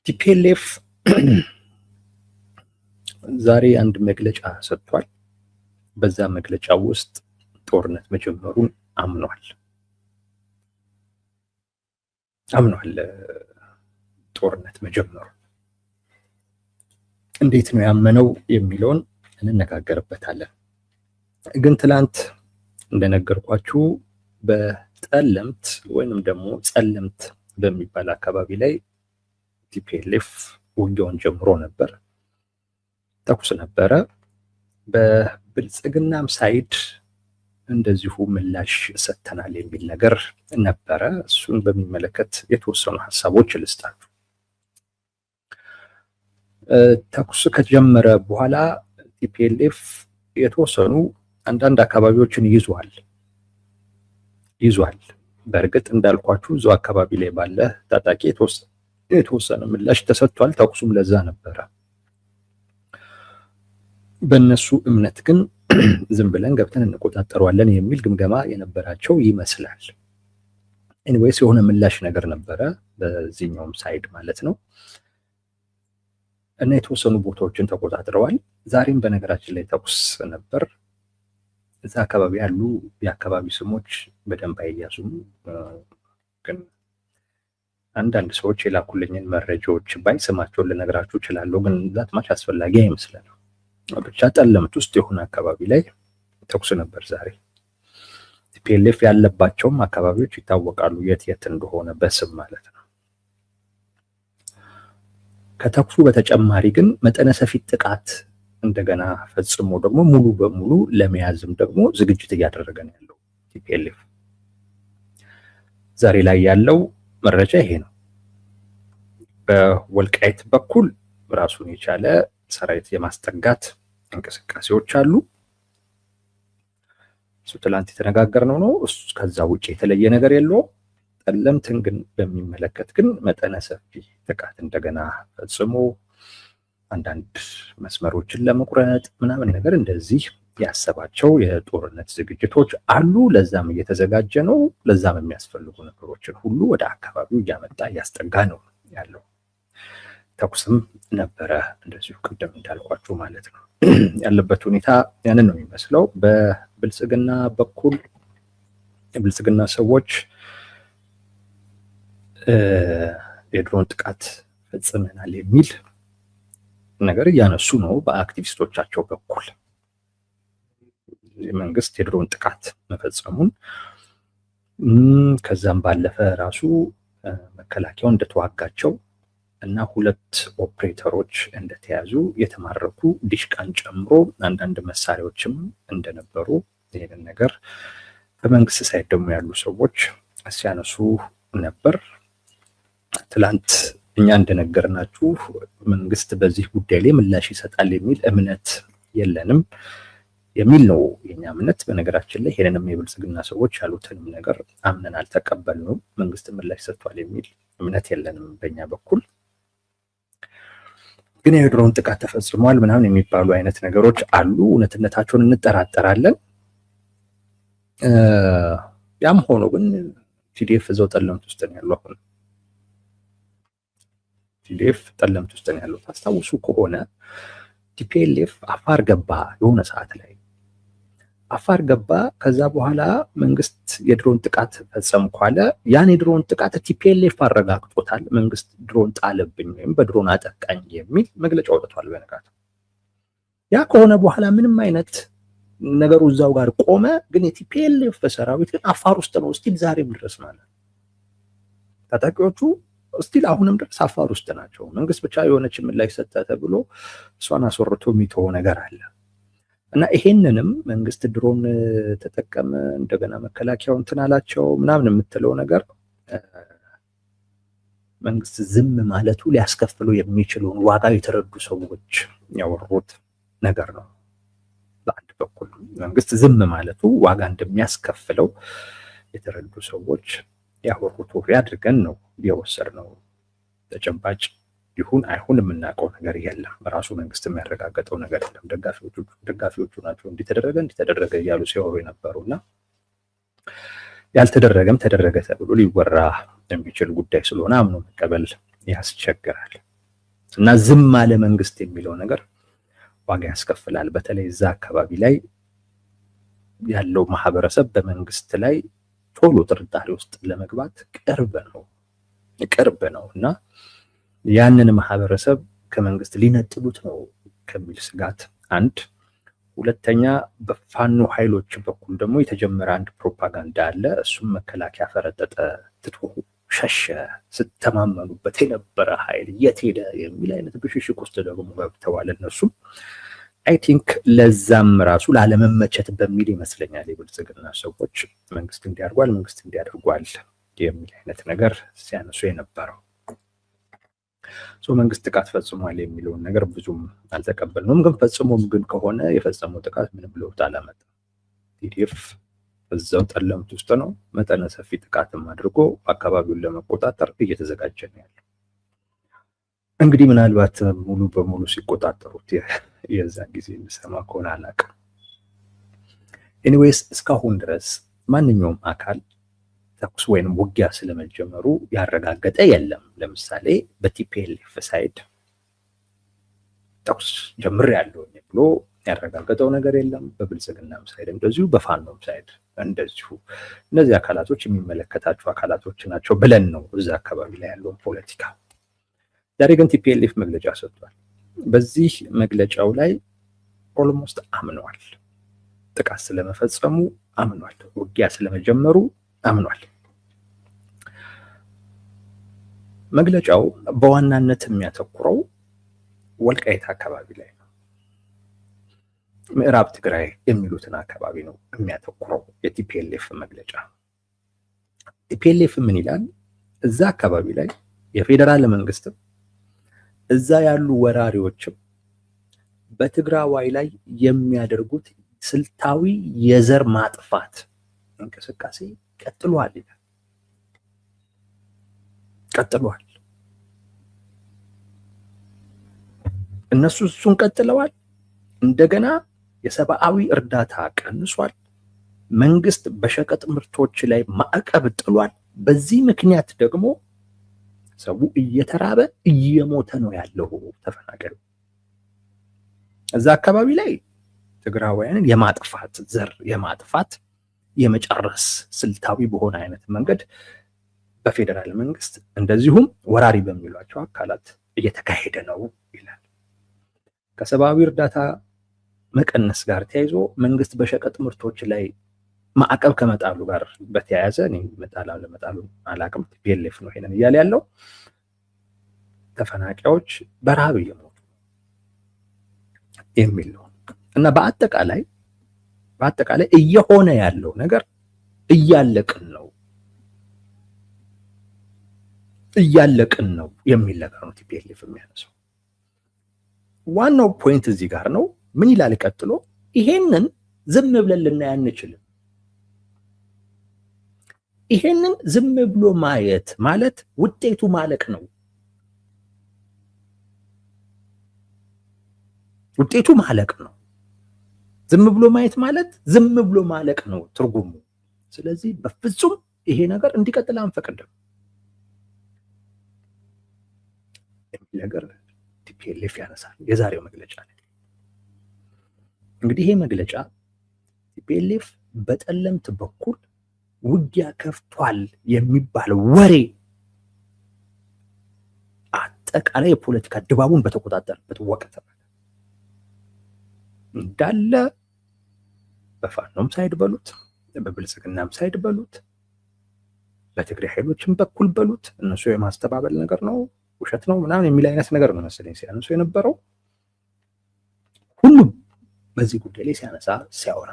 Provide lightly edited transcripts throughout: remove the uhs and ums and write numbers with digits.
ቲፒኤልኤፍ ዛሬ አንድ መግለጫ ሰጥቷል። በዛ መግለጫ ውስጥ ጦርነት መጀመሩን አምኗል። ጦርነት መጀመሩ እንዴት ነው ያመነው የሚለውን እንነጋገርበታለን። ግን ትላንት እንደነገርኳችሁ በጠለምት ወይንም ደግሞ ጸለምት በሚባል አካባቢ ላይ ቲፒኤልኤፍ ውጊያውን ጀምሮ ነበር። ተኩስ ነበረ። በብልጽግናም ሳይድ እንደዚሁ ምላሽ ሰጥተናል የሚል ነገር ነበረ። እሱን በሚመለከት የተወሰኑ ሀሳቦች ልስጣችሁ። ተኩስ ከጀመረ በኋላ ቲፒኤልኤፍ የተወሰኑ አንዳንድ አካባቢዎችን ይዟል። በእርግጥ እንዳልኳችሁ እዛው አካባቢ ላይ ባለ ታጣቂ የተወሰነ ምላሽ ተሰጥቷል። ተኩሱም ለዛ ነበረ። በእነሱ እምነት ግን ዝም ብለን ገብተን እንቆጣጠረዋለን የሚል ግምገማ የነበራቸው ይመስላል። ኤኒዌይስ የሆነ ምላሽ ነገር ነበረ በዚህኛውም ሳይድ ማለት ነው። እና የተወሰኑ ቦታዎችን ተቆጣጥረዋል። ዛሬም በነገራችን ላይ ተኩስ ነበር። እዛ አካባቢ ያሉ የአካባቢ ስሞች በደንብ አይያዙም፣ ግን አንዳንድ ሰዎች የላኩልኝን መረጃዎች ባይ ስማቸውን ልነግራችሁ እችላለሁ፣ ግን ዛት ማች አስፈላጊ አይመስለንም። ብቻ ጠለምት ውስጥ የሆነ አካባቢ ላይ ተኩስ ነበር ዛሬ። ቲፒኤልኤፍ ያለባቸውም አካባቢዎች ይታወቃሉ፣ የት እንደሆነ በስም ማለት ነው። ከተኩሱ በተጨማሪ ግን መጠነ ሰፊ ጥቃት እንደገና ፈጽሞ ደግሞ ሙሉ በሙሉ ለመያዝም ደግሞ ዝግጅት እያደረገ ነው ያለው ቲፒኤልኤፍ። ዛሬ ላይ ያለው መረጃ ይሄ ነው። በወልቃይት በኩል ራሱን የቻለ ሰራዊት የማስጠጋት እንቅስቃሴዎች አሉ። እሱ ትላንት የተነጋገርነው ነው። ከዛ ውጭ የተለየ ነገር የለውም። ጠለምትን ግን በሚመለከት ግን መጠነ ሰፊ ጥቃት እንደገና ፈጽሞ አንዳንድ መስመሮችን ለመቁረጥ ምናምን ነገር እንደዚህ ያሰባቸው የጦርነት ዝግጅቶች አሉ። ለዛም እየተዘጋጀ ነው። ለዛም የሚያስፈልጉ ነገሮችን ሁሉ ወደ አካባቢው እያመጣ እያስጠጋ ነው ያለው። ተኩስም ነበረ እንደዚሁ ቅድም እንዳልኳችሁ ማለት ነው። ያለበት ሁኔታ ያንን ነው የሚመስለው። በብልጽግና በኩል የብልጽግና ሰዎች የድሮን ጥቃት ፈጽመናል የሚል ነገር እያነሱ ነው። በአክቲቪስቶቻቸው በኩል የመንግስት የድሮን ጥቃት መፈጸሙን ከዛም ባለፈ ራሱ መከላከያው እንደተዋጋቸው እና 2 ኦፕሬተሮች እንደተያዙ የተማረኩ ዲሽቃን ጨምሮ አንዳንድ መሳሪያዎችም እንደነበሩ ይህንን ነገር በመንግስት ሳይድ ደግሞ ያሉ ሰዎች ሲያነሱ ነበር። ትላንት እኛ እንደነገርናችሁ መንግስት በዚህ ጉዳይ ላይ ምላሽ ይሰጣል የሚል እምነት የለንም የሚል ነው የኛ እምነት። በነገራችን ላይ ይሄንንም የብልጽግና ሰዎች ያሉትንም ነገር አምነን አልተቀበልነውም። መንግስት ምላሽ ሰጥቷል የሚል እምነት የለንም በእኛ በኩል። ግን የድሮን ጥቃት ተፈጽሟል ምናምን የሚባሉ አይነት ነገሮች አሉ። እውነትነታቸውን እንጠራጠራለን። ያም ሆኖ ግን ቲዲኤፍ እዛው ጠለምት ውስጥ ነው ያለው። አሁን ቲዲኤፍ ጠለምት ውስጥ ነው ያለው። ታስታውሱ ከሆነ ቲፒኤልኤፍ አፋር ገባ፣ የሆነ ሰዓት ላይ አፋር ገባ። ከዛ በኋላ መንግስት የድሮን ጥቃት ፈጸምኩ አለ። ያን የድሮን ጥቃት ቲፒኤልኤፍ አረጋግጦታል። መንግስት ድሮን ጣለብኝ ወይም በድሮን አጠቃኝ የሚል መግለጫ አውጥቷል በነጋት። ያ ከሆነ በኋላ ምንም አይነት ነገሩ እዛው ጋር ቆመ። ግን የቲፒኤልኤፍ ሰራዊት ግን አፋር ውስጥ ነው ስቲል ዛሬም ድረስ ማለት ታጣቂዎቹ ስቲል አሁንም ድረስ አፋር ውስጥ ናቸው። መንግስት ብቻ የሆነች ምላሽ ሰጠ ተብሎ እሷን አስወርቶ የሚተው ነገር አለ እና ይሄንንም መንግስት ድሮን ተጠቀመ እንደገና መከላከያው እንትን አላቸው ምናምን የምትለው ነገር መንግስት ዝም ማለቱ ሊያስከፍለው የሚችለውን ዋጋ የተረዱ ሰዎች ያወሩት ነገር ነው። በአንድ በኩል መንግስት ዝም ማለቱ ዋጋ እንደሚያስከፍለው የተረዱ ሰዎች ያወሩት ወሬ አድርገን ነው የወሰድነው። ተጨባጭ ይሁን አይሁን የምናውቀው ነገር የለም። በራሱ መንግስት የሚያረጋግጠው ነገር የለም። ደጋፊዎቹ ናቸው እንዲተደረገ እያሉ ሲያወሩ የነበሩና ያልተደረገም ተደረገ ተብሎ ሊወራ የሚችል ጉዳይ ስለሆነ አምኖ መቀበል ያስቸግራል። እና ዝም አለ መንግስት የሚለው ነገር ዋጋ ያስከፍላል። በተለይ እዛ አካባቢ ላይ ያለው ማህበረሰብ በመንግስት ላይ ቶሎ ጥርጣሬ ውስጥ ለመግባት ቅርብ ነው እና ያንን ማህበረሰብ ከመንግስት ሊነጥሉት ነው ከሚል ስጋት አንድ። ሁለተኛ በፋኖ ኃይሎች በኩል ደግሞ የተጀመረ አንድ ፕሮፓጋንዳ አለ። እሱም መከላከያ ፈረጠጠ፣ ትቶ ሸሸ፣ ስተማመኑበት የነበረ ኃይል የት ሄደ የሚል አይነት ብሽሽቅ ውስጥ ደግሞ ገብተዋል እነሱም። አይ ቲንክ ለዛም ራሱ ላለመመቸት በሚል ይመስለኛል የብልጽግና ሰዎች መንግስት እንዲያርጓል የሚል አይነት ነገር ሲያነሱ የነበረው። መንግስት ጥቃት ፈጽሟል የሚለውን ነገር ብዙም አልተቀበልነውም። ግን ፈጽሞም ግን ከሆነ የፈጸመው ጥቃት ምንም ለውጥ አላመጣም። ቲዲኤፍ እዛው ጠለምት ውስጥ ነው። መጠነ ሰፊ ጥቃትም አድርጎ አካባቢውን ለመቆጣጠር እየተዘጋጀ ነው ያለው። እንግዲህ ምናልባት ሙሉ በሙሉ ሲቆጣጠሩት የዛን ጊዜ እንሰማ ከሆነ አላውቅም። ኤኒዌይስ እስካሁን ድረስ ማንኛውም አካል ተኩስ ወይንም ውጊያ ስለመጀመሩ ያረጋገጠ የለም። ለምሳሌ በቲፒኤልኤፍ ሳይድ ተኩስ ጀምሬያለሁ ብሎ ያረጋገጠው ነገር የለም። በብልጽግናም ሳይድ እንደዚሁ፣ በፋኖም ሳይድ እንደዚሁ። እነዚህ አካላቶች የሚመለከታቸው አካላቶች ናቸው ብለን ነው እዛ አካባቢ ላይ ያለውን ፖለቲካ። ዛሬ ግን ቲፒኤልኤፍ መግለጫ ሰጥቷል። በዚህ መግለጫው ላይ ኦልሞስት አምኗል። ጥቃት ስለመፈጸሙ አምኗል። ውጊያ ስለመጀመሩ አምኗል። መግለጫው በዋናነት የሚያተኩረው ወልቃይት አካባቢ ላይ ነው። ምዕራብ ትግራይ የሚሉትን አካባቢ ነው የሚያተኩረው የቲፒኤልኤፍ መግለጫ። ቲፒኤልኤፍ ምን ይላል? እዛ አካባቢ ላይ የፌዴራል መንግስትም እዛ ያሉ ወራሪዎችም በትግራዋይ ላይ የሚያደርጉት ስልታዊ የዘር ማጥፋት እንቅስቃሴ ቀጥሏል ይላል። ቀጥሏል። እነሱ እሱን ቀጥለዋል። እንደገና የሰብአዊ እርዳታ ቀንሷል። መንግስት በሸቀጥ ምርቶች ላይ ማዕቀብ ጥሏል። በዚህ ምክንያት ደግሞ ሰው እየተራበ እየሞተ ነው ያለው ተፈናቃዩ። እዛ አካባቢ ላይ ትግራዋያንን የማጥፋት ዘር የማጥፋት የመጨረስ ስልታዊ በሆነ አይነት መንገድ በፌዴራል መንግስት እንደዚሁም ወራሪ በሚሏቸው አካላት እየተካሄደ ነው ይላል። ከሰብአዊ እርዳታ መቀነስ ጋር ተያይዞ መንግስት በሸቀጥ ምርቶች ላይ ማዕቀብ ከመጣሉ ጋር በተያያዘ እኔ ለመጣሉ አላቅም፣ ቲፒኤልኤፍ ነው ይሄንን እያለ ያለው። ተፈናቃዮች በረሃብ እየሞቱ የሚል ነው እና በአጠቃላይ እየሆነ ያለው ነገር እያለቅን ነው የሚል ነገር ነው ቲፒኤልኤፍ የሚያነሳው። ዋናው ፖይንት እዚህ ጋር ነው። ምን ይላል ቀጥሎ? ይሄንን ዝም ብለን ልናይ አንችልም። ይሄንን ዝም ብሎ ማየት ማለት ውጤቱ ማለቅ ነው። ውጤቱ ማለቅ ነው። ዝም ብሎ ማየት ማለት ዝም ብሎ ማለቅ ነው ትርጉሙ። ስለዚህ በፍጹም ይሄ ነገር እንዲቀጥል አንፈቅድም የሚል ነገር ቲፒኤልኤፍ ያነሳል የዛሬው መግለጫ ላይ። እንግዲህ ይሄ መግለጫ ቲፒኤልኤፍ በጠለምት በኩል ውጊያ ከፍቷል የሚባል ወሬ አጠቃላይ የፖለቲካ ድባቡን በተቆጣጠረበት ወቅት እንዳለ በፋኖም ሳይድ በሉት በብልጽግናም ሳይድ በሉት በትግራይ ኃይሎችም በኩል በሉት እነሱ የማስተባበል ነገር ነው ውሸት ነው ምናምን የሚል አይነት ነገር ነው መሰለኝ ሲያነሱ የነበረው። ሁሉም በዚህ ጉዳይ ላይ ሲያወራ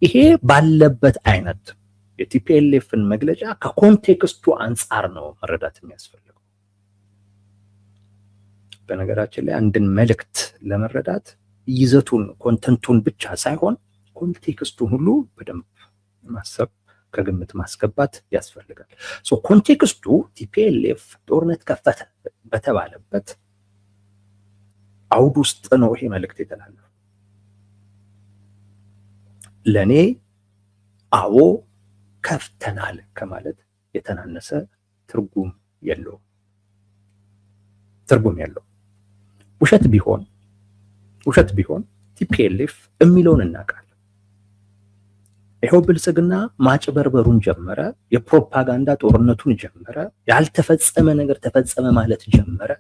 ይሄ ባለበት አይነት የቲፒኤልኤፍን መግለጫ ከኮንቴክስቱ አንጻር ነው መረዳት የሚያስፈልገው። በነገራችን ላይ አንድን መልእክት ለመረዳት ይዘቱን ኮንተንቱን ብቻ ሳይሆን ኮንቴክስቱን ሁሉ በደንብ ማሰብ ከግምት ማስገባት ያስፈልጋል። ኮንቴክስቱ ቲፒኤልኤፍ ጦርነት ከፈተ በተባለበት አውድ ውስጥ ነው ይሄ መልእክት የተላለፈው። ለኔ አዎ ከፍተናል ከማለት የተናነሰ ትርጉም የለውም። ትርጉም ያለው። ውሸት ቢሆን ቲፒኤልኤፍ የሚለውን እናውቃለን። ይኸው ብልጽግና ማጭበርበሩን ጀመረ፣ የፕሮፓጋንዳ ጦርነቱን ጀመረ፣ ያልተፈጸመ ነገር ተፈጸመ ማለት ጀመረ።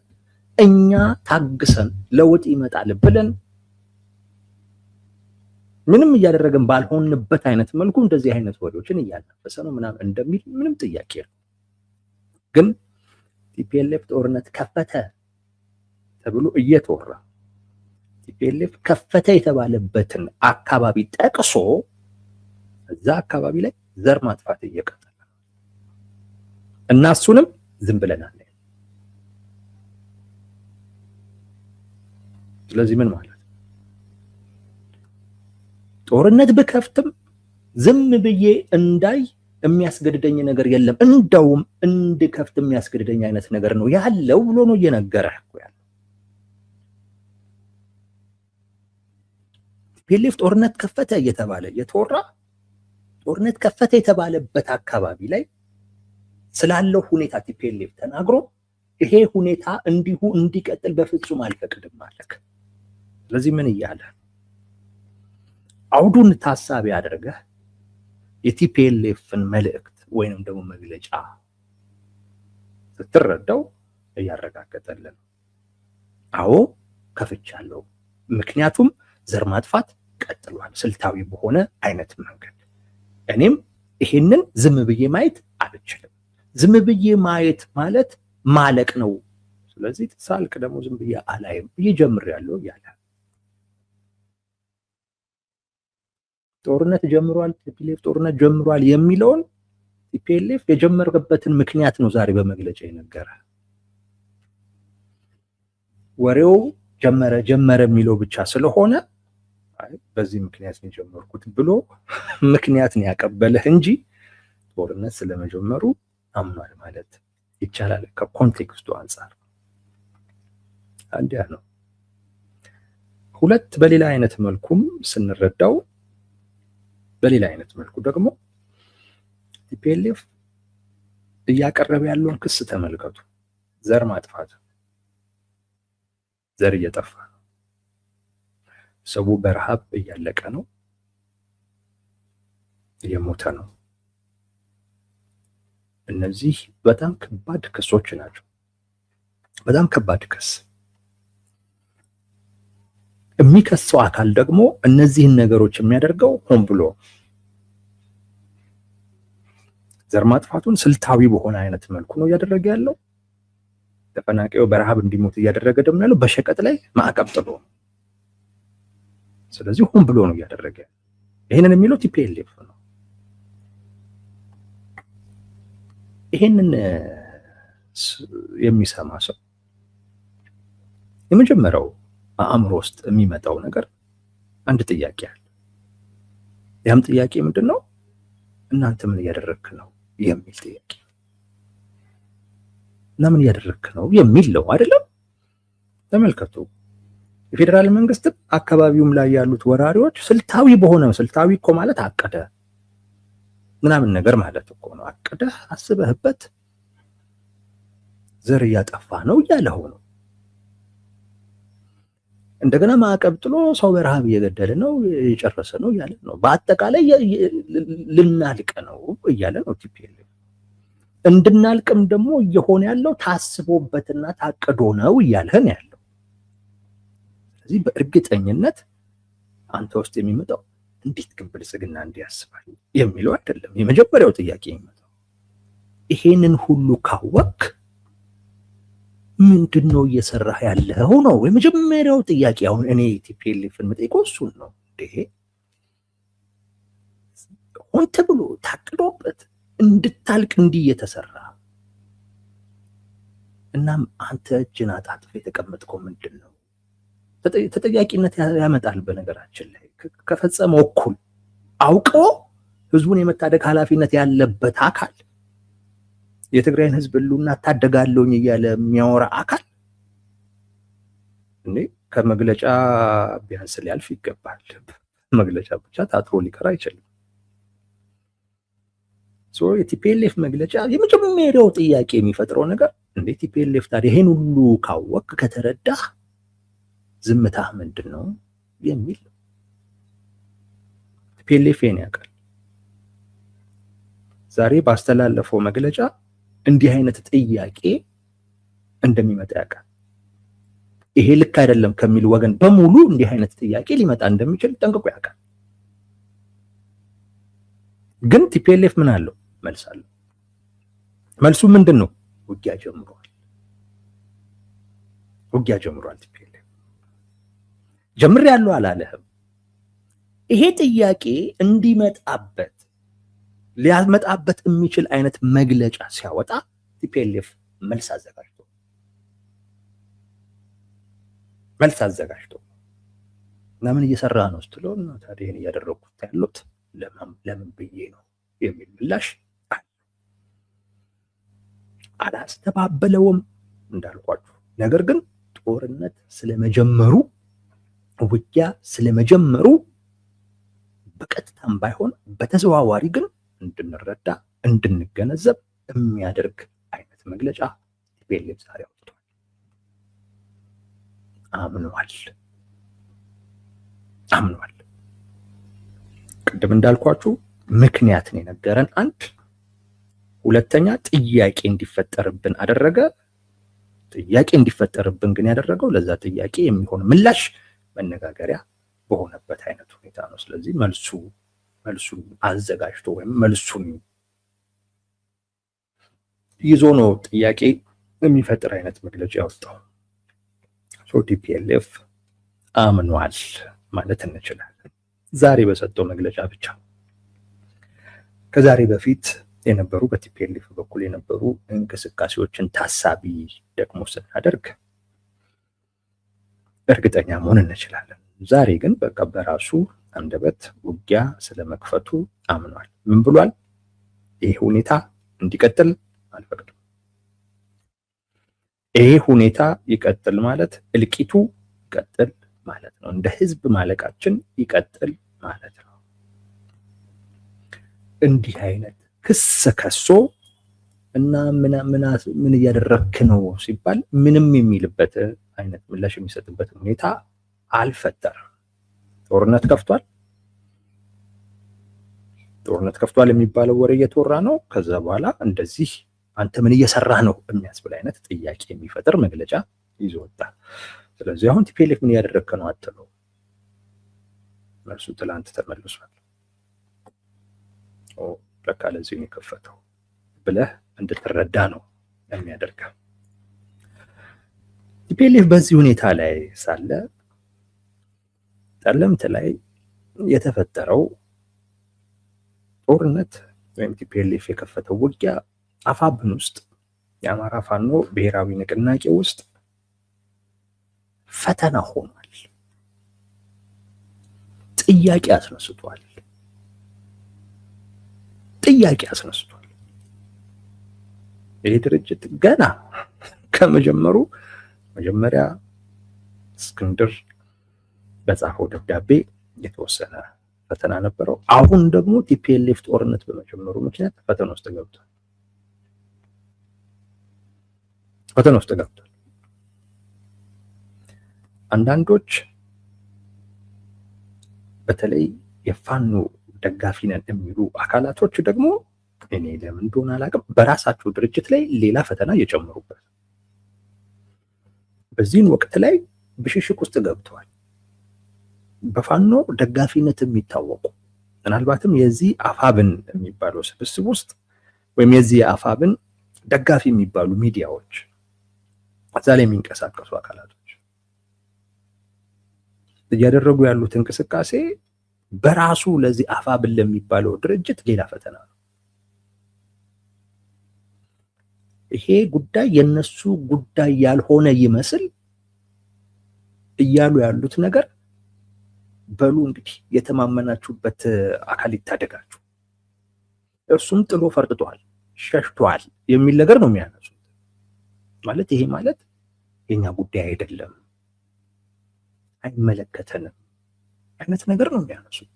እኛ ታግሰን ለውጥ ይመጣል ብለን ምንም እያደረገን ባልሆንበት አይነት መልኩ እንደዚህ አይነት ወሬዎችን እያናፈሰ ነው ምናምን እንደሚል ምንም ጥያቄ ነው። ግን ቲፒኤልኤፍ ጦርነት ከፈተ ተብሎ እየተወራ ቲፒኤልኤፍ ከፈተ የተባለበትን አካባቢ ጠቅሶ እዛ አካባቢ ላይ ዘር ማጥፋት እየቀጠለ ነው እና እሱንም ዝም ብለናል። ስለዚህ ምን ማለት ጦርነት ብከፍትም ዝም ብዬ እንዳይ የሚያስገድደኝ ነገር የለም፣ እንደውም እንድከፍት የሚያስገድደኝ አይነት ነገር ነው ያለው ብሎ ነው እየነገረህ ያለው። ቲፒኤልኤፍ ጦርነት ከፈተ እየተባለ እየተወራ ጦርነት ከፈተ የተባለበት አካባቢ ላይ ስላለው ሁኔታ ቲፒኤልኤፍ ተናግሮ ይሄ ሁኔታ እንዲሁ እንዲቀጥል በፍጹም አልፈቅድም ማለት። ስለዚህ ምን እያለ አውዱን ታሳቢ አድርገህ የቲፒኤልኤፍን መልእክት ወይንም ደግሞ መግለጫ ስትረዳው እያረጋገጠልን አዎ ከፍቻለሁ፣ ምክንያቱም ዘር ማጥፋት ቀጥሏል ስልታዊ በሆነ አይነት መንገድ። እኔም ይሄንን ዝም ብዬ ማየት አልችልም። ዝም ብዬ ማየት ማለት ማለቅ ነው። ስለዚህ ሳልቅ ደግሞ ዝም ብዬ አላይም ብዬ ጀምሬያለሁ እያለ ጦርነት ጀምሯል፣ ቲፒኤልኤፍ ጦርነት ጀምሯል የሚለውን ቲፒኤልኤፍ የጀመረበትን ምክንያት ነው ዛሬ በመግለጫ የነገረ። ወሬው ጀመረ የሚለው ብቻ ስለሆነ በዚህ ምክንያት ነው የጀመርኩት ብሎ ምክንያት ነው ያቀበለህ እንጂ ጦርነት ስለመጀመሩ አምኗል ማለት ይቻላል ከኮንቴክስቱ አንፃር። አንዲያ ነው። ሁለት በሌላ አይነት መልኩም ስንረዳው በሌላ አይነት መልኩ ደግሞ ቲፒኤልኤፍ እያቀረበ ያለውን ክስ ተመልከቱ። ዘር ማጥፋት፣ ዘር እየጠፋ ነው። ሰው በረሃብ እያለቀ ነው፣ እየሞተ ነው። እነዚህ በጣም ከባድ ክሶች ናቸው። በጣም ከባድ ክስ። የሚከሰው አካል ደግሞ እነዚህን ነገሮች የሚያደርገው ሆን ብሎ ዘር ማጥፋቱን ስልታዊ በሆነ አይነት መልኩ ነው እያደረገ ያለው። ተፈናቃዩ በረሃብ እንዲሞት እያደረገ ደግሞ ያለው በሸቀጥ ላይ ማዕቀብ ጥሎ። ስለዚህ ሆን ብሎ ነው እያደረገ ያለው። ይሄንን የሚለው ቲፒኤልኤፍ ነው። ይሄንን የሚሰማ ሰው የመጀመሪያው አእምሮ ውስጥ የሚመጣው ነገር አንድ ጥያቄ አለ። ያም ጥያቄ ምንድነው? እናንተ ምን እያደረክ ነው የሚል ጥያቄ። እና ምን እያደረክ ነው የሚል ነው አይደለም? ተመልከቱ። የፌዴራል መንግስት አካባቢውም ላይ ያሉት ወራሪዎች ስልታዊ እኮ ማለት አቀደ ምናምን ነገር ማለት እኮ ነው። አቀደህ አስበህበት ዘር እያጠፋ ነው እያለው ነው። እንደገና ማዕቀብ ጥሎ ሰው በረሃብ እየገደለ ነው እየጨረሰ ነው እያለ ነው። በአጠቃላይ ልናልቅ ነው እያለ ነው ቲፒኤልኤፍ። እንድናልቅም ደግሞ እየሆነ ያለው ታስቦበትና ታቅዶ ነው እያለህን ያለው። ስለዚህ በእርግጠኝነት አንተ ውስጥ የሚመጣው እንዴት ግን ብልጽግና እንዲያስባል የሚለው አይደለም የመጀመሪያው ጥያቄ የሚመጣው። ይሄንን ሁሉ ካወቅ ምንድነው እየሰራህ ያለው ነው የመጀመሪያው ጥያቄ። አሁን እኔ ቲፒኤልኤፍን መጠይቀው እሱን ነው። ሆን ተብሎ ታቅዶበት እንድታልቅ እንዲህ እየተሰራ እናም አንተ እጅን አጣጥፈህ የተቀመጥከው ምንድን ነው? ተጠያቂነት ያመጣል። በነገራችን ላይ ከፈጸመው እኩል አውቆ ህዝቡን የመታደግ ኃላፊነት ያለበት አካል የትግራይን ህዝብ ህልውና ታደጋለሁኝ እያለ የሚያወራ አካል እንዴ ከመግለጫ ቢያንስ ሊያልፍ ይገባል። መግለጫ ብቻ ታጥሮ ሊቀር አይችልም። የቲፒኤልኤፍ መግለጫ የመጀመሪያው ጥያቄ የሚፈጥረው ነገር እንዴት ቲፒኤልኤፍ ታዲያ ይሄን ሁሉ ካወቅ ከተረዳህ ዝምታህ ምንድን ነው የሚል ቲፒኤልኤፍ ይሄን ያውቃል። ዛሬ ባስተላለፈው መግለጫ እንዲህ አይነት ጥያቄ እንደሚመጣ ያውቃል። ይሄ ልክ አይደለም ከሚል ወገን በሙሉ እንዲህ አይነት ጥያቄ ሊመጣ እንደሚችል ጠንቅቆ ያውቃል። ግን ቲፒኤልኤፍ ምን አለው? መልስ አለው። መልሱ ምንድን ነው? ውጊያ ጀምሯል። ውጊያ ጀምሯል። ቲፒኤልኤፍ ጀምሬያለሁ አላለህም። ይሄ ጥያቄ እንዲመጣበት ሊያመጣበት የሚችል አይነት መግለጫ ሲያወጣ ቲፒኤልኤፍ መልስ አዘጋጅቶ እና ምን እየሰራ ነው ስትለው ታዲያ ይሄን እያደረኩት ያሉት ለምን ብዬ ነው የሚል ምላሽ አላስተባበለውም እንዳልኳችሁ። ነገር ግን ጦርነት ስለመጀመሩ ውጊያ ስለመጀመሩ በቀጥታም ባይሆን በተዘዋዋሪ ግን እንድንረዳ እንድንገነዘብ የሚያደርግ አይነት መግለጫ ቲፒኤልኤፍ ዛሬ አውጥቷል። አምኗል። ቅድም እንዳልኳችሁ ምክንያት ነው የነገረን አንድ፣ ሁለተኛ ጥያቄ እንዲፈጠርብን አደረገ። ጥያቄ እንዲፈጠርብን ግን ያደረገው ለዛ ጥያቄ የሚሆን ምላሽ መነጋገሪያ በሆነበት አይነት ሁኔታ ነው። ስለዚህ መልሱን አዘጋጅቶ ወይም መልሱን ይዞ ነው ጥያቄ የሚፈጥር አይነት መግለጫ ያወጣው። ቲፒኤልኤፍ አምኗል ማለት እንችላለን ዛሬ በሰጠው መግለጫ ብቻ። ከዛሬ በፊት የነበሩ በቲፒኤልኤፍ በኩል የነበሩ እንቅስቃሴዎችን ታሳቢ ደግሞ ስናደርግ እርግጠኛ መሆን እንችላለን። ዛሬ ግን በቃ በራሱ አንደበት ውጊያ ስለመክፈቱ አምኗል። ምን ብሏል? ይሄ ሁኔታ እንዲቀጥል አልፈቅድም። ይሄ ሁኔታ ይቀጥል ማለት እልቂቱ ይቀጥል ማለት ነው። እንደ ህዝብ ማለቃችን ይቀጥል ማለት ነው። እንዲህ አይነት ክስ ከሶ እና ምን እያደረክ ነው ሲባል ምንም የሚልበት አይነት ምላሽ የሚሰጥበት ሁኔታ አልፈጠረም። ጦርነት ከፍቷል የሚባለው ወሬ እየተወራ ነው። ከዛ በኋላ እንደዚህ አንተ ምን እየሰራህ ነው የሚያስብል አይነት ጥያቄ የሚፈጥር መግለጫ ይዞ ወጣ። ስለዚህ አሁን ቲፒኤልኤፍ ምን እያደረግክ ነው አትለው። መልሱ ትላንት ተመልሷል። ለካ ለዚህ ነው የከፈተው ብለህ እንድትረዳ ነው የሚያደርገው። ቲፒኤልኤፍ በዚህ ሁኔታ ላይ ሳለ ጠለምት ላይ የተፈጠረው ጦርነት ወይም ቲፒኤልኤፍ የከፈተው ውጊያ አፋብን ውስጥ የአማራ ፋኖ ብሔራዊ ንቅናቄ ውስጥ ፈተና ሆኗል። ጥያቄ አስነስቷል። ይህ ድርጅት ገና ከመጀመሩ መጀመሪያ እስክንድር በጻፈው ደብዳቤ የተወሰነ ፈተና ነበረው። አሁን ደግሞ ቲፒኤልኤፍ ጦርነት በመጀመሩ ምክንያት ፈተና ውስጥ ገብቷል። አንዳንዶች በተለይ የፋኖ ደጋፊ ነን የሚሉ አካላቶች ደግሞ እኔ ለምን እንደሆነ አላውቅም በራሳቸው ድርጅት ላይ ሌላ ፈተና እየጨመሩበት በዚህን ወቅት ላይ ብሽሽቅ ውስጥ ገብተዋል። በፋኖ ደጋፊነት የሚታወቁ ምናልባትም የዚህ አፋብን የሚባለው ስብስብ ውስጥ ወይም የዚህ አፋብን ደጋፊ የሚባሉ ሚዲያዎች እዛ ላይ የሚንቀሳቀሱ አካላቶች እያደረጉ ያሉት እንቅስቃሴ በራሱ ለዚህ አፋብን ለሚባለው ድርጅት ሌላ ፈተና ነው። ይሄ ጉዳይ የነሱ ጉዳይ ያልሆነ ይመስል እያሉ ያሉት ነገር በሉ እንግዲህ የተማመናችሁበት አካል ይታደጋችሁ፣ እርሱም ጥሎ ፈርጥቷል፣ ሸሽቷል የሚል ነገር ነው የሚያነሱት። ማለት ይሄ ማለት የኛ ጉዳይ አይደለም፣ አይመለከተንም አይነት ነገር ነው የሚያነሱት።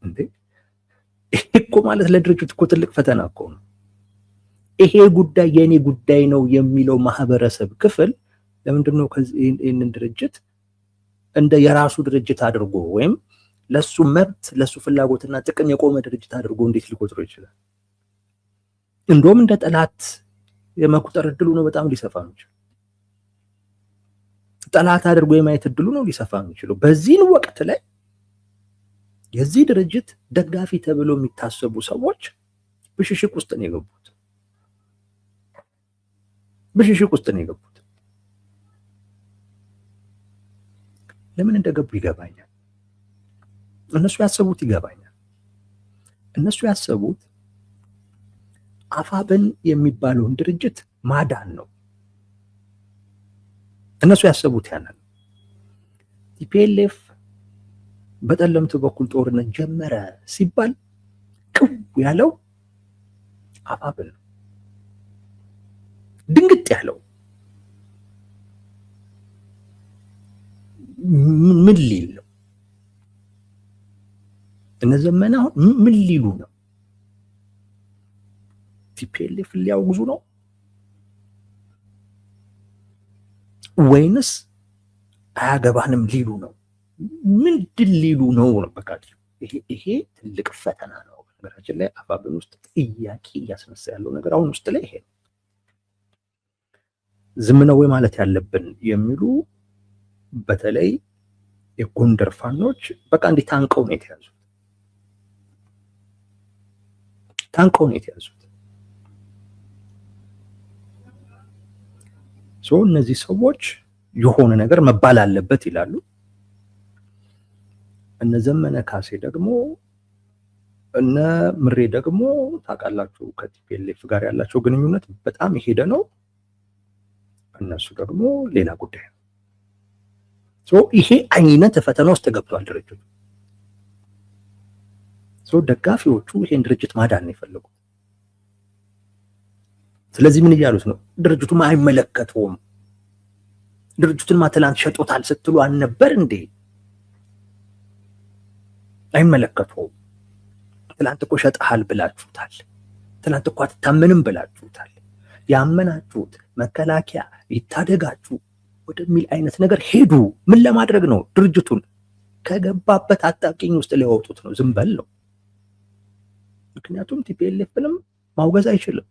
እንዴ ይሄ እኮ ማለት ለድርጅት እኮ ትልቅ ፈተና እኮ ነው። ይሄ ጉዳይ የኔ ጉዳይ ነው የሚለው ማህበረሰብ ክፍል ለምንድን ነው ይህንን ድርጅት እንደ የራሱ ድርጅት አድርጎ ወይም ለሱ መብት ለሱ ፍላጎትና ጥቅም የቆመ ድርጅት አድርጎ እንዴት ሊቆጥሮ ይችላል? እንደውም እንደ ጠላት የመቁጠር እድሉ ነው በጣም ሊሰፋ የሚችለው። ጠላት አድርጎ የማየት እድሉ ነው ሊሰፋ የሚችለው። በዚህን ወቅት ላይ የዚህ ድርጅት ደጋፊ ተብሎ የሚታሰቡ ሰዎች ብሽሽቅ ውስጥ ነው የገቡት። ብሽሽቅ ውስጥ ነው የገቡት። ለምን እንደገቡ ይገባኛል። እነሱ ያሰቡት ይገባኛል። እነሱ ያሰቡት አፋብን የሚባለውን ድርጅት ማዳን ነው። እነሱ ያሰቡት ያንን ቲፒኤልኤፍ በጠለምት በኩል ጦርነት ጀመረ ሲባል ቅው ያለው አፋብን ነው። ድንግጥ ያለው ምን ሊል ነው? እነ ዘመነ አሁን ምን ሊሉ ነው? ቲፒኤልኤፍ ሊያውግዙ ነው ወይንስ አያገባንም ሊሉ ነው? ምንድን ሊሉ ነው? በቃ ይሄ ትልቅ ፈተና ነው። ነገራችን ላይ አፋብን ውስጥ ጥያቄ እያስነሳ ያለው ነገር አሁን ውስጥ ላይ ይሄ ነው። ዝም ነው ወይ ማለት ያለብን የሚሉ በተለይ የጎንደር ፋኖች በቃ እንዲህ ታንቀው ነው የተያዙት። ታንቀው ነው የተያዙት። እነዚህ ሰዎች የሆነ ነገር መባል አለበት ይላሉ። እነ ዘመነ ካሴ ደግሞ እነ ምሬ ደግሞ ታውቃላችሁ ከቲፒኤልኤፍ ጋር ያላቸው ግንኙነት በጣም የሄደ ነው። እነሱ ደግሞ ሌላ ጉዳይ ነው። ይሄ አይነት ፈተና ውስጥ ገብቷል ድርጅቱ። ደጋፊዎቹ ይሄን ድርጅት ማዳን ነው የፈለጉት። ስለዚህ ምን እያሉት ነው? ድርጅቱም አይመለከተውም። ድርጅቱን ትላንት ሸጦታል ስትሉ አልነበር እንዴ? አይመለከተውም። ትላንት እኮ ሸጠሃል ብላችሁታል። ትላንት እኮ አትታመንም ብላችሁታል። ያመናችሁት መከላከያ ይታደጋችሁ ወደሚል አይነት ነገር ሄዱ። ምን ለማድረግ ነው? ድርጅቱን ከገባበት አጣቂኝ ውስጥ ሊያወጡት ነው። ዝም በል ነው። ምክንያቱም ቲፒኤልኤፍንም ማውገዝ አይችልም።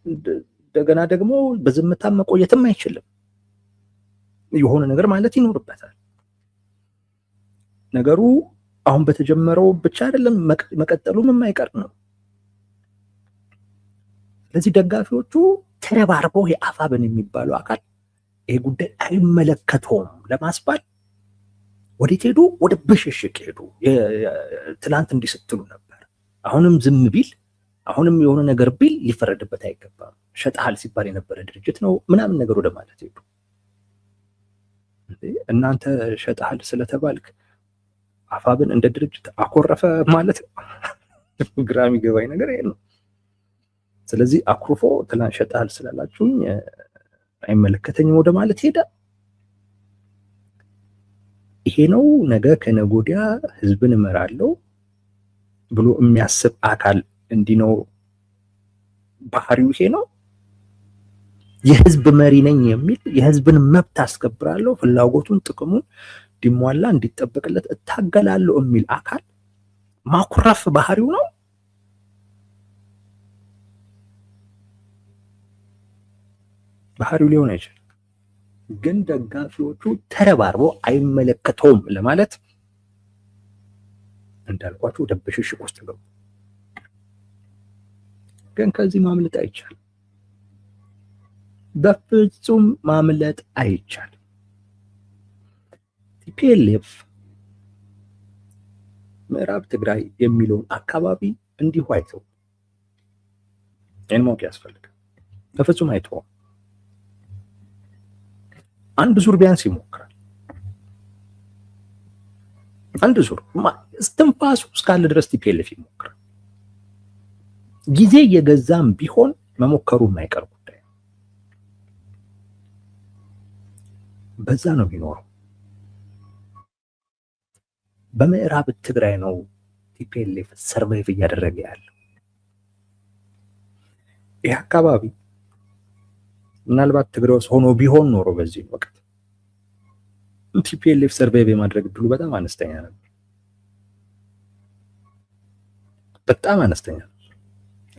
እንደገና ደግሞ በዝምታ መቆየትም አይችልም። የሆነ ነገር ማለት ይኖርበታል። ነገሩ አሁን በተጀመረው ብቻ አይደለም መቀጠሉም የማይቀር ነው። ስለዚህ ደጋፊዎቹ ተረባርበው የአፋብን የሚባለው አካል ይሄ ጉዳይ አይመለከተውም ለማስባል ወዴት ሄዱ? ወደ ብሽሽቅ ሄዱ። ትላንት እንዲህ ስትሉ ነበር፣ አሁንም ዝም ቢል አሁንም የሆነ ነገር ቢል ሊፈረድበት አይገባም። ሸጠሃል ሲባል የነበረ ድርጅት ነው ምናምን ነገር ወደ ማለት ሄዱ። እናንተ ሸጠሃል ስለተባልክ አፋብን እንደ ድርጅት አኮረፈ ማለት ነው። ግራ የሚገባኝ ነገር ይሄ ነው። ስለዚህ አኩርፎ ትላንት ሸጠሃል ስላላችሁኝ አይመለከተኝም ወደ ማለት ሄደ። ይሄ ነው ነገ ከነገ ወዲያ ህዝብን እመራለሁ ብሎ የሚያስብ አካል እንዲህ ነው ባህሪው። ይሄ ነው የህዝብ መሪ ነኝ የሚል የህዝብን መብት አስከብራለሁ፣ ፍላጎቱን ጥቅሙን እንዲሟላ እንዲጠበቅለት እታገላለሁ የሚል አካል ማኩረፍ ባህሪው ነው። ባህሪው ሊሆን አይችልም። ግን ደጋፊዎቹ ተረባርበው አይመለከተውም ለማለት እንዳልኳችሁ ወደ ብሽሽቅ ውስጥ ገቡ። ግን ከዚህ ማምለጥ አይቻልም። በፍጹም ማምለጥ አይቻልም። ቲፒኤልኤፍ ምዕራብ ትግራይ የሚለውን አካባቢ እንዲሁ አይተው ይህን ማወቅ ያስፈልጋል። በፍጹም አይተውም። አንድ ዙር ቢያንስ ይሞክራል። አንድ ዙር እስትንፋሱ እስካለ ድረስ ቲፒኤልኤፍ ይሞክራል። ጊዜ የገዛም ቢሆን መሞከሩ የማይቀር ጉዳይ ነው። በዛ ነው የሚኖረው። በምዕራብ ትግራይ ነው ቲፒኤልኤፍ ሰርቫይቭ እያደረገ ያለው። ይህ አካባቢ ምናልባት ትግራይ ውስጥ ሆኖ ቢሆን ኖሮ በዚህ ወቅት ቲፒኤልኤፍ ሰርቫይቭ የማድረግ እድሉ በጣም አነስተኛ ነበር። በጣም አነስተኛ ነው።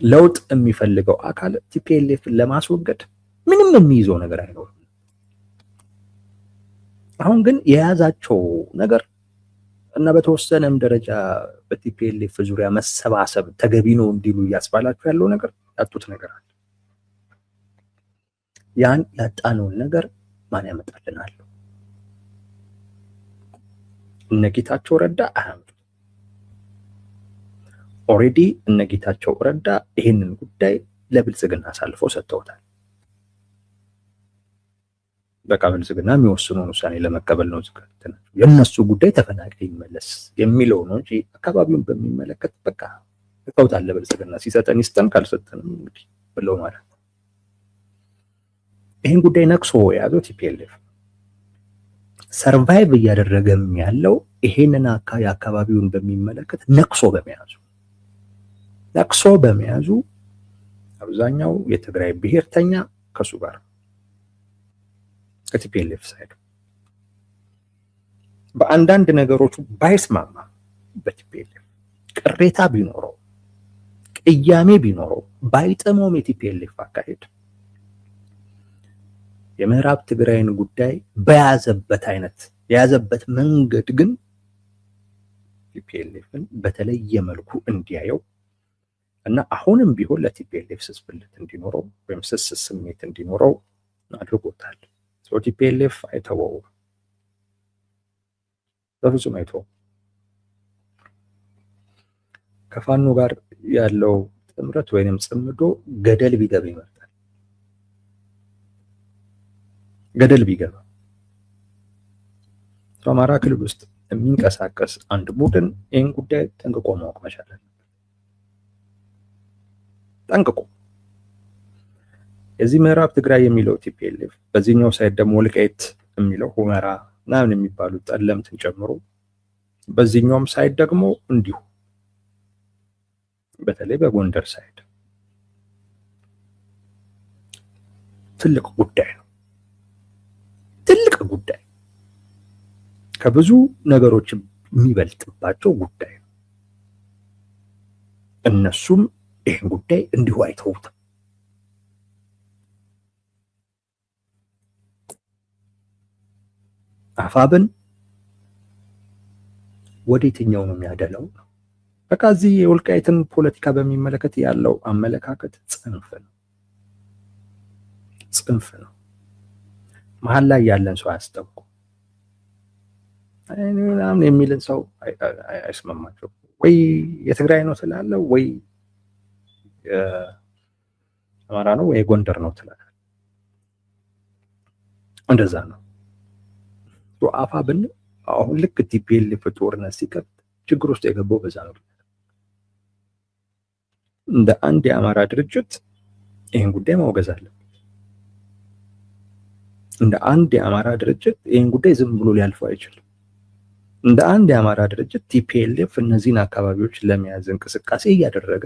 ለውጥ የሚፈልገው አካል ቲፒኤልኤፍን ለማስወገድ ምንም የሚይዘው ነገር አይኖርም። አሁን ግን የያዛቸው ነገር እና በተወሰነም ደረጃ በቲፒኤልኤፍ ዙሪያ መሰባሰብ ተገቢ ነው እንዲሉ እያስባላችሁ ያለው ነገር ያጡት ነገር አለ። ያን ያጣነውን ነገር ማን ያመጣልናል? እነ ጌታቸው ረዳ አያምጡ። ኦሬዲ እነ ጌታቸው ረዳ ይህንን ጉዳይ ለብልጽግና አሳልፈው ሰጥተውታል። በቃ ብልጽግና የሚወስነውን ውሳኔ ለመቀበል ነው ዝግጁ። የእነሱ ጉዳይ ተፈናቃይ ይመለስ የሚለው ነው እንጂ አካባቢውን በሚመለከት በቃ ተውታል። ለብልጽግና ሲሰጠን ይስጠን፣ ካልሰጠንም እንግዲህ ብለው ማለት ነው። ይህን ጉዳይ ነቅሶ የያዘው ቲፒኤልኤፍ ሰርቫይቭ እያደረገም ያለው ይሄንን አካባቢውን በሚመለከት ነቅሶ በመያዙ አብዛኛው የትግራይ ብሔርተኛ ከሱ ጋር ከቲፒኤልኤፍ ሳይድ በአንዳንድ ነገሮች ባይስማማ በቲፒኤልኤፍ ቅሬታ ቢኖረው ቅያሜ ቢኖረው ባይጠመውም የቲፒኤልኤፍ አካሄድ የምዕራብ ትግራይን ጉዳይ የያዘበት መንገድ ግን ቲፒኤልኤፍን በተለየ መልኩ እንዲያየው እና አሁንም ቢሆን ለቲፒኤልኤፍ ስስብልት እንዲኖረው ወይም ስስ ስሜት እንዲኖረው አድርጎታል። ቲፒኤልኤፍ አይተወውም፣ በፍጹም አይተወውም። ከፋኖ ጋር ያለው ጥምረት ወይንም ጽምዶ ገደል ቢገባ ይመርጣል። ገደል ቢገባ በአማራ ክልል ውስጥ የሚንቀሳቀስ አንድ ቡድን ይህን ጉዳይ ጠንቅቆ ማወቅ መቻል አለበት። ጠንቅቆ የዚህ ምዕራብ ትግራይ የሚለው ቲፒኤልኤፍ በዚህኛው ሳይድ ደግሞ ወልቃይት የሚለው ሁመራ ምናምን የሚባሉት ጠለምትን ጨምሮ በዚህኛውም ሳይድ ደግሞ እንዲሁ በተለይ በጎንደር ሳይድ ትልቅ ጉዳይ ነው። ትልቅ ጉዳይ ከብዙ ነገሮች የሚበልጥባቸው ጉዳይ ነው። እነሱም ይህን ጉዳይ እንዲሁ አይተውትም። አፋብን ወደ የትኛው ነው የሚያደለው? በቃ እዚህ የወልቃይትን ፖለቲካ በሚመለከት ያለው አመለካከት ጽንፍ ነው። መሀል ላይ ያለን ሰው አያስጠቁ ምናምን የሚልን ሰው አይስማማቸው። ወይ የትግራይ ነው ትላለህ፣ ወይ አማራ ነው፣ ወይ ጎንደር ነው ትላለህ። እንደዛ ነው። አፋብን አሁን ልክ ቲፒኤልኤፍ ጦርነት ሲከፍት ችግር ውስጥ የገባው በዛ ነው። እንደ አንድ የአማራ ድርጅት ይህን ጉዳይ ማውገዝ አለበት። እንደ አንድ የአማራ ድርጅት ይህን ጉዳይ ዝም ብሎ ሊያልፈው አይችልም። እንደ አንድ የአማራ ድርጅት ቲፒኤልኤፍ እነዚህን አካባቢዎች ለመያዝ እንቅስቃሴ እያደረገ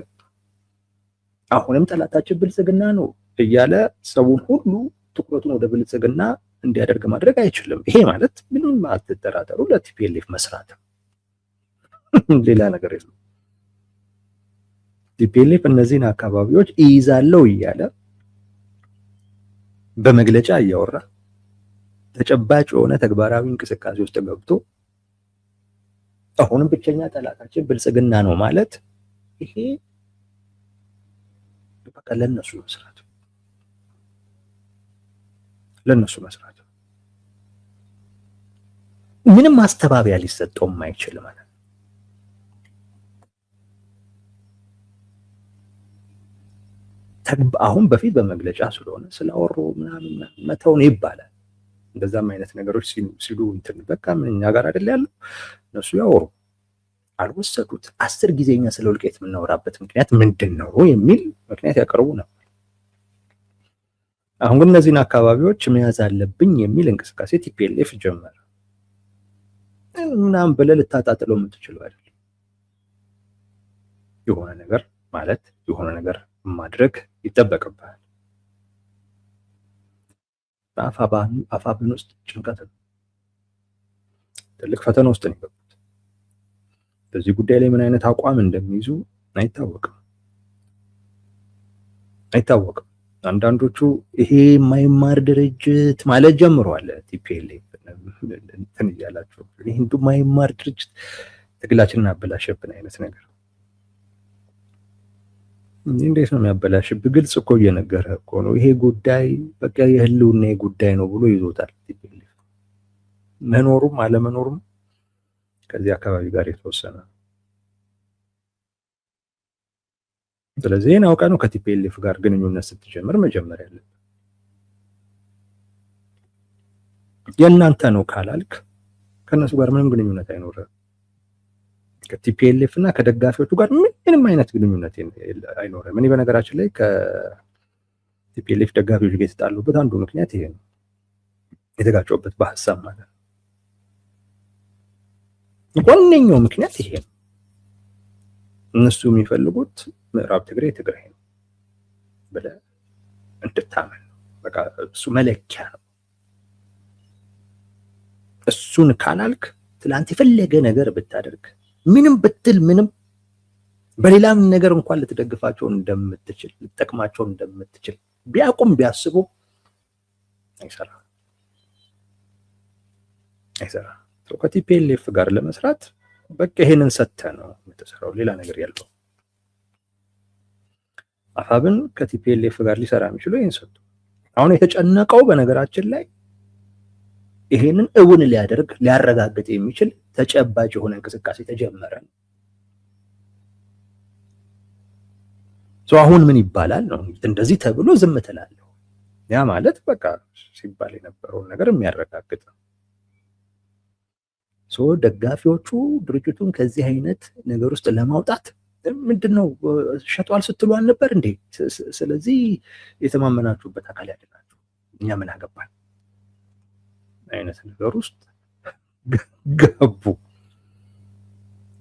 አሁንም ጠላታችን ብልጽግና ነው እያለ ሰውን ሁሉ ትኩረቱን ወደ ብልጽግና እንዲያደርግ ማድረግ አይችልም። ይሄ ማለት ምንም አትጠራጠሩ ለቲፒኤልኤፍ መስራት ሌላ ነገር የለም። ቲፒኤልኤፍ እነዚህን አካባቢዎች ይይዛለው እያለ በመግለጫ እያወራ ተጨባጭ የሆነ ተግባራዊ እንቅስቃሴ ውስጥ ገብቶ አሁንም ብቸኛ ጠላታችን ብልጽግና ነው ማለት ይሄ በቃ ለነሱ መስራት ምንም ማስተባበያ ሊሰጠው የማይችል ማለት አሁን በፊት በመግለጫ ስለሆነ ስላወሩ ምናምን መተውን ይባላል። እንደዛም አይነት ነገሮች ሲሉ እንትን በቃ ምን እኛ ጋር አይደል ያለው እነሱ ያወሩ አልወሰዱት። 10 ጊዜኛ ስለ ወልቃይት የምናወራበት ምክንያት ምንድን ነው የሚል ምክንያት ያቀርቡ ነበር። አሁን ግን እነዚህን አካባቢዎች መያዝ አለብኝ የሚል እንቅስቃሴ ቲፒኤልኤፍ ጀመረ። ምናምን ብለህ ልታጣጥለው የምትችለው አይደለም። የሆነ ነገር ማለት የሆነ ነገር ማድረግ ይጠበቅብሃል። አፋብን ውስጥ ጭንቀት ነው። ትልቅ ፈተና ውስጥ ነው የገቡት። በዚህ ጉዳይ ላይ ምን አይነት አቋም እንደሚይዙ አይታወቅም። አንዳንዶቹ ይሄ የማይማር ድርጅት ማለት ጀምረዋል። ቲፒኤልኤፍ እንትን እያላቸው ይሄ የማይማር ድርጅት ትግላችንን አበላሸብን አይነት ነገር። እንዴት ነው የሚያበላሽብህ? ግልጽ እኮ እየነገረ እኮ ነው። ይሄ ጉዳይ በቃ የህልውና ጉዳይ ነው ብሎ ይዞታል። ቲፒኤልኤፍ መኖሩም አለመኖሩም ከዚህ አካባቢ ጋር የተወሰነ። ስለዚህ ይህን አውቀህ ነው ከቲፒኤልኤፍ ጋር ግንኙነት ስትጀምር መጀመር ያለብህ። የእናንተ ነው ካላልክ ከእነሱ ጋር ምንም ግንኙነት አይኖርም። ከቲፒኤልኤፍ እና ከደጋፊዎቹ ጋር ምንም አይነት ግንኙነት አይኖርም። እኔ በነገራችን ላይ ከቲፒኤልኤፍ ደጋፊዎች ጋር የተጣሉበት አንዱ ምክንያት ይሄ ነው። የተጋጨሁበት በሀሳብ ማለት ነው። ዋነኛው ምክንያት ይሄ ነው። እነሱ የሚፈልጉት ምዕራብ ትግራይ ትግራይ ነው ብለህ እንድታመን ነው። በቃ እሱ መለኪያ ነው። እሱን ካላልክ ትላንት የፈለገ ነገር ብታደርግ ምንም ብትል ምንም በሌላም ነገር እንኳን ልትደግፋቸው እንደምትችል ልትጠቅማቸው እንደምትችል ቢያቁም ቢያስቡ አይሰራም። ከቲፒኤልኤፍ ጋር ለመስራት በቃ ይሄንን ሰጥተህ ነው የምትሰራው፣ ሌላ ነገር ያለው። አፋብን ከቲፒኤልኤፍ ጋር ሊሰራ የሚችለው ይሄን ሰጥቶ አሁን የተጨነቀው በነገራችን ላይ ይሄንን እውን ሊያደርግ ሊያረጋግጥ የሚችል ተጨባጭ የሆነ እንቅስቃሴ ተጀመረ ነው። አሁን ምን ይባላል ነው እንደዚህ ተብሎ ዝም ትላለህ። ያ ማለት በቃ ሲባል የነበረውን ነገር የሚያረጋግጥ ነው። ደጋፊዎቹ ድርጅቱን ከዚህ አይነት ነገር ውስጥ ለማውጣት ምንድነው ሸጧል ስትሉ አልነበር እንዴ? ስለዚህ የተማመናችሁበት አካል ያድናችሁ፣ እኛ ምን አገባን አይነት ነገር ውስጥ ገቡ።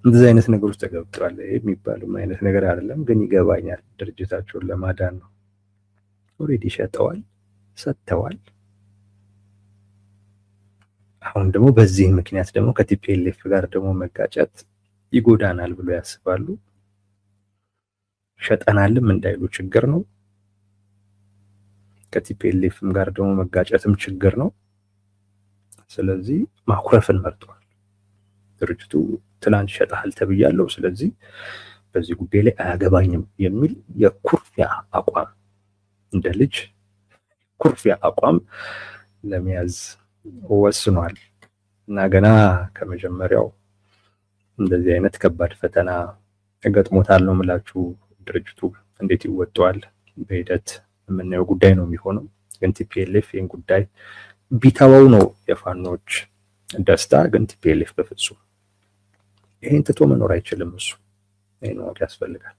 እንደዚህ አይነት ነገር ውስጥ ተገብቷል የሚባለው አይነት ነገር አይደለም፣ ግን ይገባኛል። ድርጅታቸውን ለማዳን ነው። ኦሬዲ ሸጠዋል፣ ሰጥተዋል። አሁን ደግሞ በዚህ ምክንያት ደግሞ ከቲፒኤልኤፍ ጋር ደግሞ መጋጨት ይጎዳናል ብሎ ያስባሉ። ሸጠናልም እንዳይሉ ችግር ነው። ከቲፒኤልኤፍም ጋር ደግሞ መጋጨትም ችግር ነው። ስለዚህ ማኩረፍን መርጧል። ድርጅቱ ትላንት ሸጠሃል ተብያለሁ፣ ስለዚህ በዚህ ጉዳይ ላይ አያገባኝም የሚል የኩርፊያ አቋም እንደ ልጅ ኩርፊያ አቋም ለመያዝ ወስኗል እና ገና ከመጀመሪያው እንደዚህ አይነት ከባድ ፈተና ገጥሞታል ነው የምላችሁ። ድርጅቱ እንዴት ይወጣዋል በሂደት የምናየው ጉዳይ ነው የሚሆነው። ግን ቲፒኤልኤፍ ይህን ጉዳይ ቢተወው ነው የፋኖች ደስታ። ግን ቲፒኤልኤፍ በፍጹም ይህን ትቶ መኖር አይችልም። እሱ ይህን ማወቅ ያስፈልጋል።